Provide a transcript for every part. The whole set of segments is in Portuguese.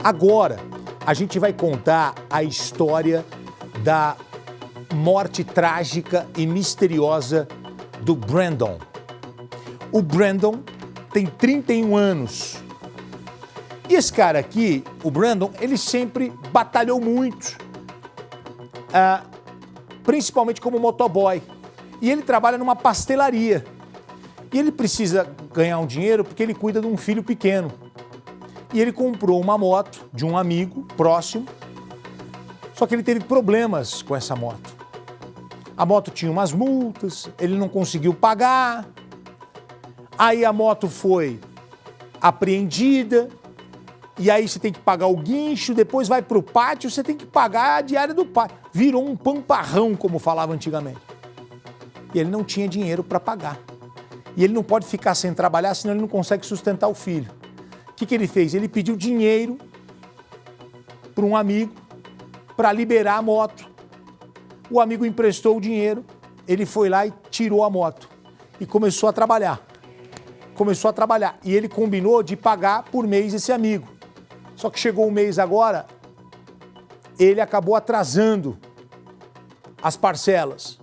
Agora, a gente vai contar a história da morte trágica e misteriosa do Brandon. O Brandon tem 31 anos. E esse cara aqui, o Brandon, ele sempre batalhou muito, principalmente como motoboy. E ele trabalha numa pastelaria. E ele precisa ganhar um dinheiro porque ele cuida de um filho pequeno. E ele comprou uma moto de um amigo próximo, só que ele teve problemas com essa moto. A moto tinha umas multas, ele não conseguiu pagar, aí a moto foi apreendida, e aí você tem que pagar o guincho, depois vai para o pátio, você tem que pagar a diária do pátio. Virou um pamparrão, como falava antigamente. E ele não tinha dinheiro para pagar. E ele não pode ficar sem trabalhar, senão ele não consegue sustentar o filho. O que ele fez? Ele pediu dinheiro para um amigo para liberar a moto. O amigo emprestou o dinheiro, ele foi lá e tirou a moto. E começou a trabalhar. E ele combinou de pagar por mês esse amigo. Só que chegou o mês agora, ele acabou atrasando as parcelas.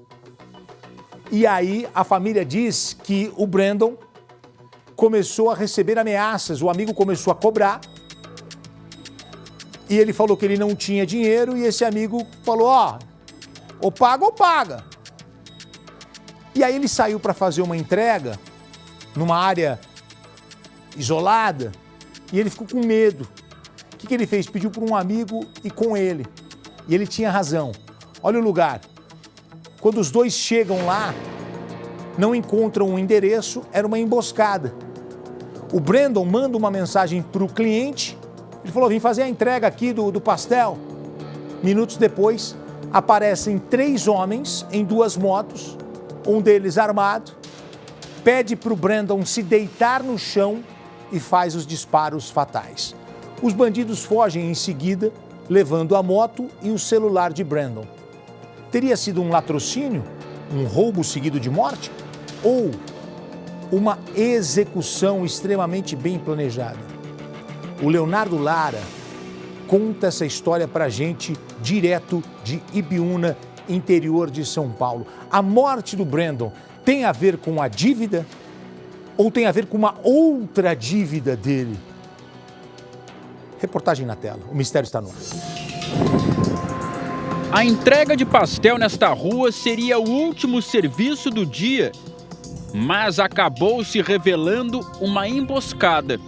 E aí a família diz que o Brandon começou a receber ameaças, o amigo começou a cobrar, e ele falou que ele não tinha dinheiro, e esse amigo falou, ou paga ou paga. E aí ele saiu para fazer uma entrega numa área isolada, e ele ficou com medo. O que ele fez? Pediu para um amigo ir com ele. E ele tinha razão. Olha o lugar. Quando os dois chegam lá, não encontram um endereço, era uma emboscada. O Brandon manda uma mensagem para o cliente, ele falou, vim fazer a entrega aqui do pastel. Minutos depois, aparecem 3 homens em 2 motos, um deles armado, pede para o Brandon se deitar no chão e faz os disparos fatais. Os bandidos fogem em seguida, levando a moto e o celular de Brandon. Teria sido um latrocínio, um roubo seguido de morte? Ou uma execução extremamente bem planejada? O Leonardo Lara conta essa história pra gente direto de Ibiúna, interior de São Paulo. A morte do Brandon tem a ver com a dívida ou tem a ver com uma outra dívida dele? Reportagem na tela, o mistério está no ar. A entrega de pastel nesta rua seria o último serviço do dia, mas acabou se revelando uma emboscada.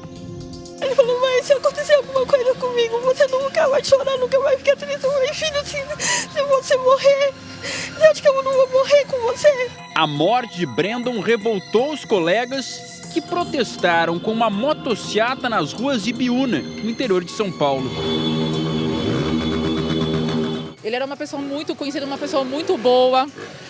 Ele falou, mas se acontecer alguma coisa comigo, você nunca vai chorar, nunca vai ficar triste, meu filho, se você morrer, eu acho que eu não vou morrer com você. A morte de Brandon revoltou os colegas que protestaram com uma motociata nas ruas de Ibiúna, no interior de São Paulo. Ele era uma pessoa muito conhecida, uma pessoa muito boa.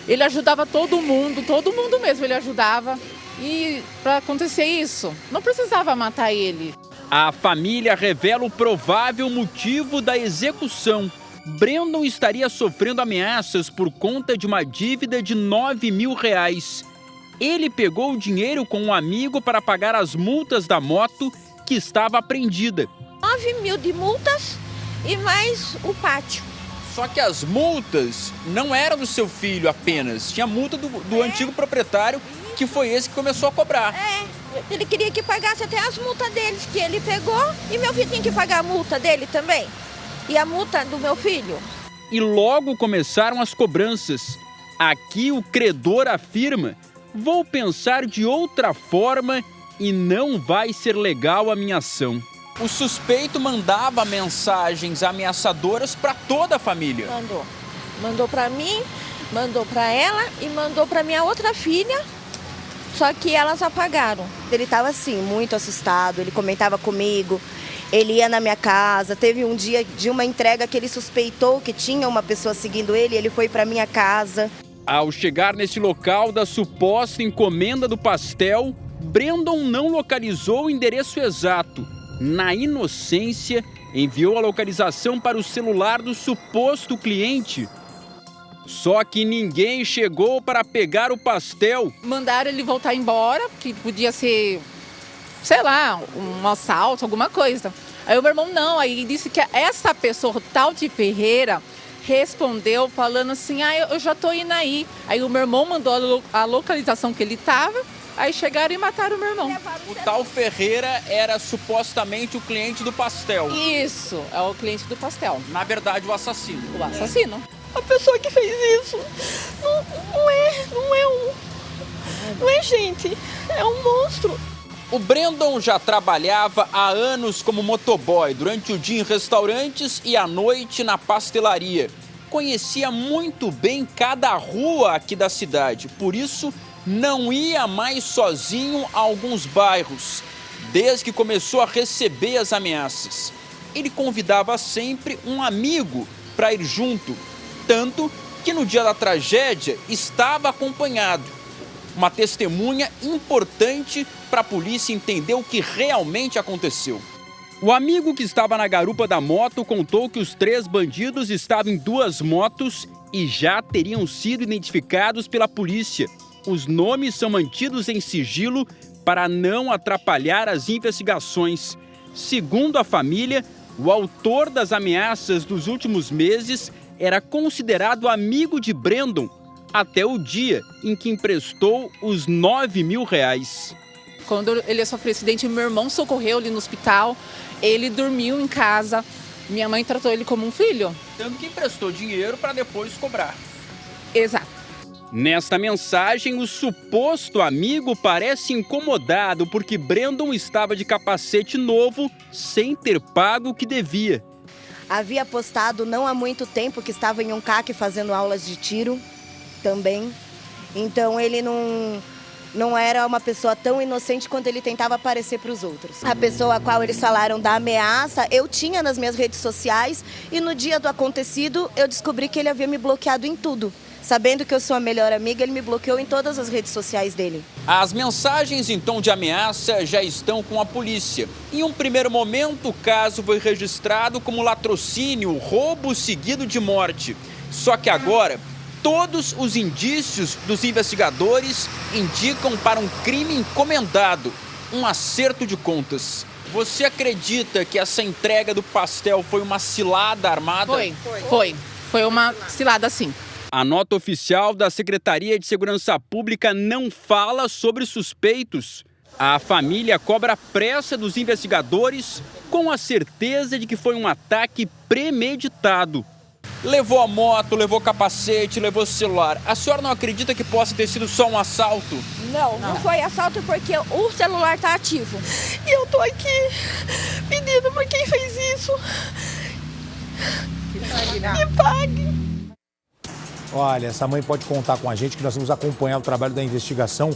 Ele ajudava todo mundo mesmo ele ajudava. E para acontecer isso, não precisava matar ele. A família revela o provável motivo da execução. Brandon estaria sofrendo ameaças por conta de uma dívida de R$9 mil. Ele pegou o dinheiro com um amigo para pagar as multas da moto que estava apreendida. 9 mil de multas e mais o pátio. Só que as multas não eram do seu filho apenas. Tinha multa do antigo proprietário, que foi esse que começou a cobrar. Ele queria que pagasse até as multas deles que ele pegou e meu filho tinha que pagar a multa dele também. E a multa do meu filho. E logo começaram as cobranças. Aqui o credor afirma: vou pensar de outra forma e não vai ser legal a minha ação. O suspeito mandava mensagens ameaçadoras para toda a família. Mandou para mim, mandou para ela e mandou para minha outra filha, só que elas apagaram. Ele estava assim, muito assustado, ele comentava comigo, ele ia na minha casa, teve um dia de uma entrega que ele suspeitou que tinha uma pessoa seguindo ele, ele foi para minha casa. Ao chegar nesse local da suposta encomenda do pastel, Brandon não localizou o endereço exato. Na inocência, enviou a localização para o celular do suposto cliente. Só que ninguém chegou para pegar o pastel. Mandaram ele voltar embora, que podia ser, sei lá, um assalto, alguma coisa. Aí o meu irmão não, aí disse que essa pessoa, tal de Ferreira, respondeu falando assim, eu já tô indo aí. Aí o meu irmão mandou a localização que ele estava, aí chegaram e mataram o meu irmão. O tal Ferreira era supostamente o cliente do pastel. Isso, é o cliente do pastel. Na verdade, o assassino. O assassino. A pessoa que fez isso não é gente, é um monstro. O Brandon já trabalhava há anos como motoboy, durante o dia em restaurantes e à noite na pastelaria. Conhecia muito bem cada rua aqui da cidade, por isso não ia mais sozinho a alguns bairros, desde que começou a receber as ameaças. Ele convidava sempre um amigo para ir junto, tanto que no dia da tragédia estava acompanhado. Uma testemunha importante para a polícia entender o que realmente aconteceu. O amigo que estava na garupa da moto contou que os 3 bandidos estavam em 2 motos e já teriam sido identificados pela polícia. Os nomes são mantidos em sigilo para não atrapalhar as investigações. Segundo a família, o autor das ameaças dos últimos meses era considerado amigo de Brandon até o dia em que emprestou os R$9.000. Quando ele sofreu acidente, meu irmão socorreu ele no hospital, ele dormiu em casa, minha mãe tratou ele como um filho. Tanto que emprestou dinheiro para depois cobrar. Exato. Nesta mensagem, o suposto amigo parece incomodado porque Brandon estava de capacete novo sem ter pago o que devia. Havia postado não há muito tempo que estava em um CAC fazendo aulas de tiro também. Então ele não era uma pessoa tão inocente quanto ele tentava aparecer para os outros. A pessoa a qual eles falaram da ameaça, eu tinha nas minhas redes sociais e no dia do acontecido eu descobri que ele havia me bloqueado em tudo. Sabendo que eu sou a melhor amiga, ele me bloqueou em todas as redes sociais dele. As mensagens em tom de ameaça já estão com a polícia. Em um primeiro momento, o caso foi registrado como latrocínio, roubo seguido de morte. Só que agora, todos os indícios dos investigadores indicam para um crime encomendado, um acerto de contas. Você acredita que essa entrega do pastel foi uma cilada armada? Foi uma cilada, sim. A nota oficial da Secretaria de Segurança Pública não fala sobre suspeitos. A família cobra a pressa dos investigadores com a certeza de que foi um ataque premeditado. Levou a moto, levou capacete, levou celular. A senhora não acredita que possa ter sido só um assalto? Não foi assalto porque o celular está ativo. E eu tô aqui pedindo para quem fez isso. Me pague. Olha, essa mãe pode contar com a gente que nós vamos acompanhar o trabalho da investigação